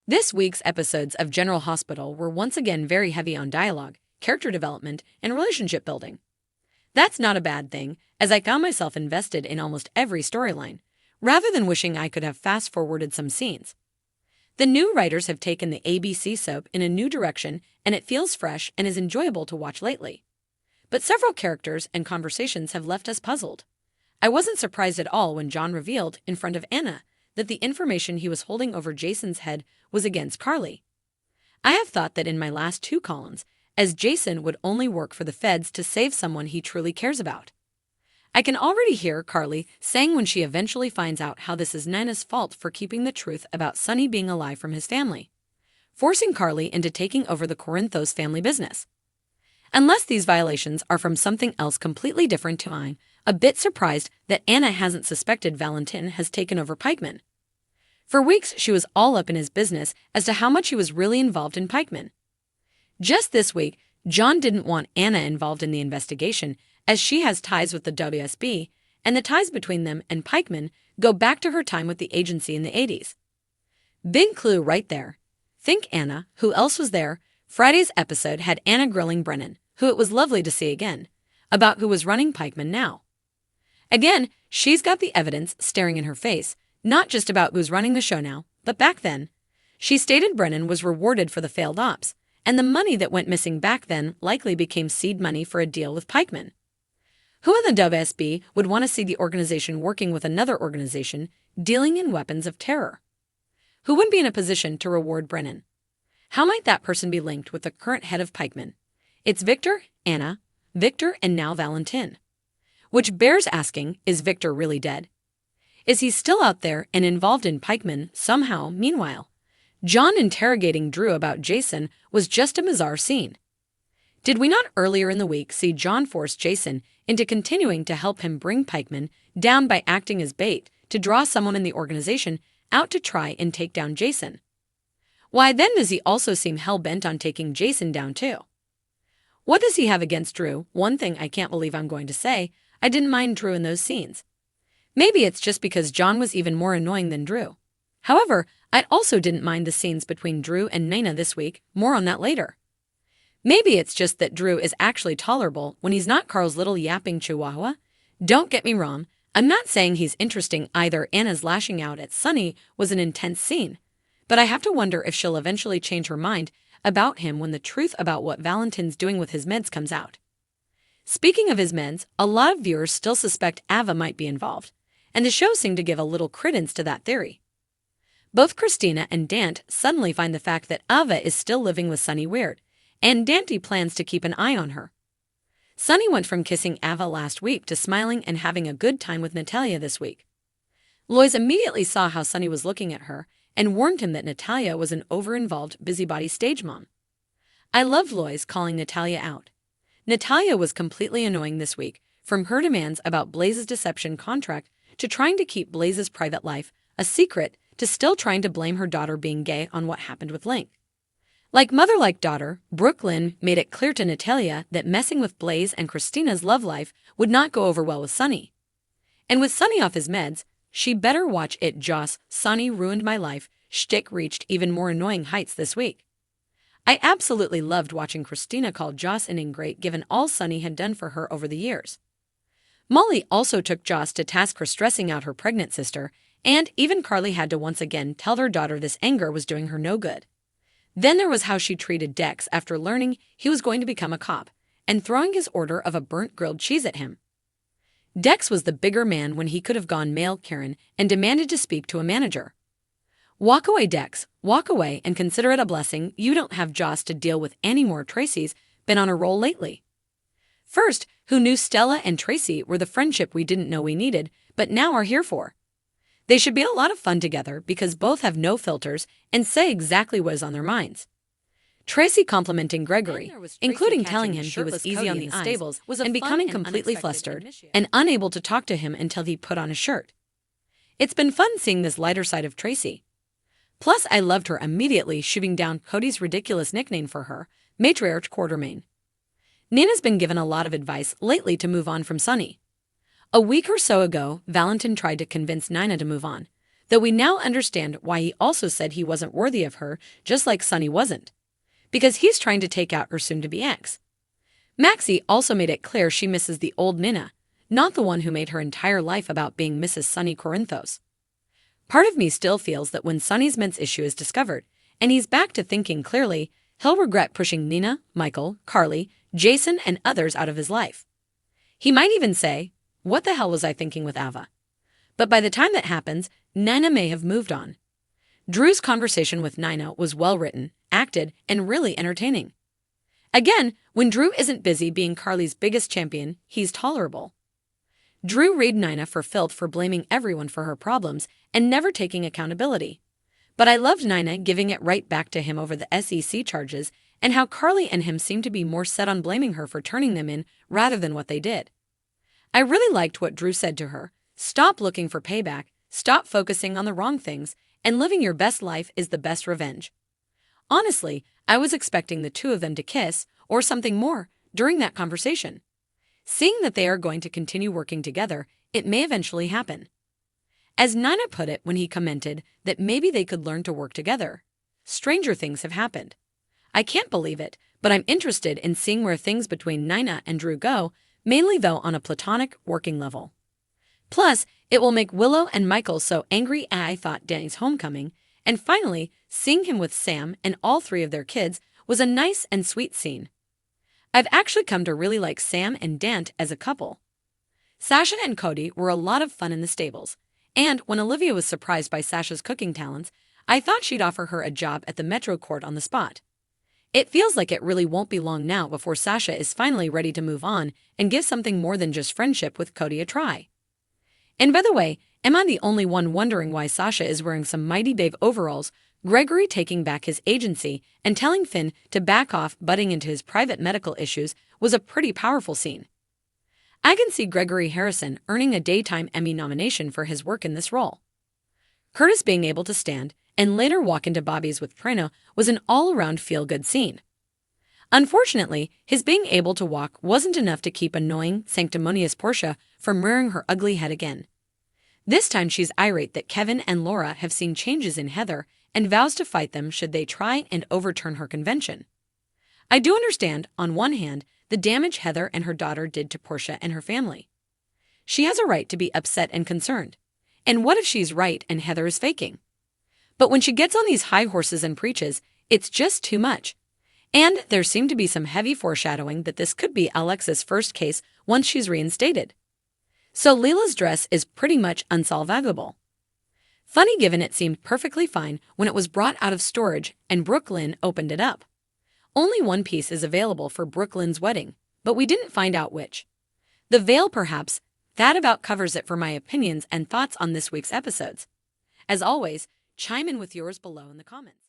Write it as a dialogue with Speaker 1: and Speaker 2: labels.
Speaker 1: This week's episodes of General Hospital were once again very heavy on dialogue, character development, and relationship building. That's not a bad thing, as I found myself invested in almost every storyline, rather than wishing I could have fast-forwarded some scenes. The new writers have taken the ABC soap in a new direction, and it feels fresh and is enjoyable to watch lately. But several characters and conversations have left us puzzled. I wasn't surprised at all when John revealed, in front of Anna, that the information he was holding over Jason's head was against Carly. I have thought that in my last two columns, as Jason would only work for the feds to save someone he truly cares about. I can already hear Carly saying when she eventually finds out how this is Nina's fault for keeping the truth about Sonny being alive from his family, forcing Carly into taking over the Corinthos family business. Unless these violations are from something else completely different to mine, a bit surprised that Anna hasn't suspected Valentin has taken over Pikeman. For weeks, she was all up in his business as to how much he was really involved in Pikeman. Just this week, John didn't want Anna involved in the investigation as she has ties with the WSB, and the ties between them and Pikeman go back to her time with the agency in the 80s. Big clue right there. Think Anna, who else was there? Friday's episode had Anna grilling Brennan, who it was lovely to see again, about who was running Pikeman now. Again, she's got the evidence staring in her face, not just about who's running the show now, but back then. She stated Brennan was rewarded for the failed ops, and the money that went missing back then likely became seed money for a deal with Pikeman. Who in the WSB would want to see the organization working with another organization dealing in weapons of terror? Who wouldn't be in a position to reward Brennan? How might that person be linked with the current head of Pikeman? It's Victor, Anna, Victor, and now Valentin. Which bears asking, is Victor really dead? Is he still out there and involved in Pikeman somehow? Meanwhile, John interrogating Drew about Jason was just a bizarre scene. Did we not earlier in the week see John force Jason into continuing to help him bring Pikeman down by acting as bait to draw someone in the organization out to try and take down Jason? Why then does he also seem hell-bent on taking Jason down too? What does he have against Drew? One thing I can't believe I'm going to say, I didn't mind Drew in those scenes. Maybe it's just because John was even more annoying than Drew. However, I also didn't mind the scenes between Drew and Nina this week, more on that later. Maybe it's just that Drew is actually tolerable when he's not Carl's little yapping chihuahua. Don't get me wrong, I'm not saying he's interesting either. Anna's lashing out at Sonny was an intense scene, but I have to wonder if she'll eventually change her mind about him when the truth about what Valentin's doing with his meds comes out. Speaking of his meds, a lot of viewers still suspect Ava might be involved, and the show seemed to give a little credence to that theory. Both Christina and Dante suddenly find the fact that Ava is still living with Sonny weird, and Dante plans to keep an eye on her. Sonny went from kissing Ava last week to smiling and having a good time with Natalia this week. Lois immediately saw how Sonny was looking at her and warned him that Natalia was an over-involved busybody stage mom. I loved Lois calling Natalia out. Natalia was completely annoying this week, from her demands about Blaze's deception contract to trying to keep Blaze's private life a secret to still trying to blame her daughter being gay on what happened with Link. Like mother like daughter, Brooklyn made it clear to Natalia that messing with Blaze and Christina's love life would not go over well with Sonny. And with Sonny off his meds, she better watch it. Joss, Sonny ruined my life shtick reached even more annoying heights this week. I absolutely loved watching Christina call Joss an ingrate given all Sonny had done for her over the years. Molly also took Joss to task for stressing out her pregnant sister, and even Carly had to once again tell her daughter this anger was doing her no good. Then there was how she treated Dex after learning he was going to become a cop, and throwing his order of a burnt grilled cheese at him. Dex was the bigger man when he could have gone male Karen and demanded to speak to a manager. Walk away, Dex, walk away and consider it a blessing you don't have Joss to deal with anymore. Tracy's been on a roll lately. First, who knew Stella and Tracy were the friendship we didn't know we needed, but now are here for? They should be a lot of fun together because both have no filters and say exactly what is on their minds. Tracy complimenting Gregory, including telling him he was easy on the stables, and becoming completely flustered and unable to talk to him until he put on a shirt. It's been fun seeing this lighter side of Tracy. Plus, I loved her immediately shooting down Cody's ridiculous nickname for her, Matriarch Quartermain. Nina's been given a lot of advice lately to move on from Sonny. A week or so ago, Valentin tried to convince Nina to move on, though we now understand why he also said he wasn't worthy of her, just like Sunny wasn't. Because he's trying to take out her soon-to-be ex. Maxie also made it clear she misses the old Nina, not the one who made her entire life about being Mrs. Sunny Corinthos. Part of me still feels that when Sunny's men's issue is discovered, and he's back to thinking clearly, he'll regret pushing Nina, Michael, Carly, Jason, and others out of his life. He might even say, "What the hell was I thinking with Ava?" But by the time that happens, Nina may have moved on. Drew's conversation with Nina was well-written, acted, and really entertaining. Again, when Drew isn't busy being Carly's biggest champion, he's tolerable. Drew read Nina for filth for blaming everyone for her problems and never taking accountability. But I loved Nina giving it right back to him over the SEC charges and how Carly and him seemed to be more set on blaming her for turning them in rather than what they did. I really liked what Drew said to her. Stop looking for payback, stop focusing on the wrong things, and living your best life is the best revenge. Honestly, I was expecting the two of them to kiss, or something more, during that conversation. Seeing that they are going to continue working together, it may eventually happen. As Nina put it when he commented that maybe they could learn to work together. Stranger things have happened. I can't believe it, but I'm interested in seeing where things between Nina and Drew go, mainly though on a platonic, working level. Plus, it will make Willow and Michael so angry I thought Danny's homecoming, and finally, seeing him with Sam and all three of their kids was a nice and sweet scene. I've actually come to really like Sam and Dant as a couple. Sasha and Cody were a lot of fun in the stables, and when Olivia was surprised by Sasha's cooking talents, I thought she'd offer her a job at the Metro Court on the spot. It feels like it really won't be long now before Sasha is finally ready to move on and give something more than just friendship with Cody a try. And by the way, am I the only one wondering why Sasha is wearing some Mighty Dave overalls, Gregory taking back his agency, and telling Finn to back off butting into his private medical issues was a pretty powerful scene. I can see Gregory Harrison earning a Daytime Emmy nomination for his work in this role. Curtis being able to stand and later walk into Bobby's with Prano was an all-around feel-good scene. Unfortunately, his being able to walk wasn't enough to keep annoying, sanctimonious Portia from rearing her ugly head again. This time she's irate that Kevin and Laura have seen changes in Heather and vows to fight them should they try and overturn her convention. I do understand, on one hand, the damage Heather and her daughter did to Portia and her family. She has a right to be upset and concerned. And what if she's right and Heather is faking? But when she gets on these high horses and preaches, it's just too much. And there seemed to be some heavy foreshadowing that this could be Alexa's first case once she's reinstated. So Leela's dress is pretty much unsolvable. Funny given it seemed perfectly fine when it was brought out of storage and Brooklyn opened it up. Only one piece is available for Brooklyn's wedding, but we didn't find out which. The veil perhaps, that about covers it for my opinions and thoughts on this week's episodes. As always, chime in with yours below in the comments.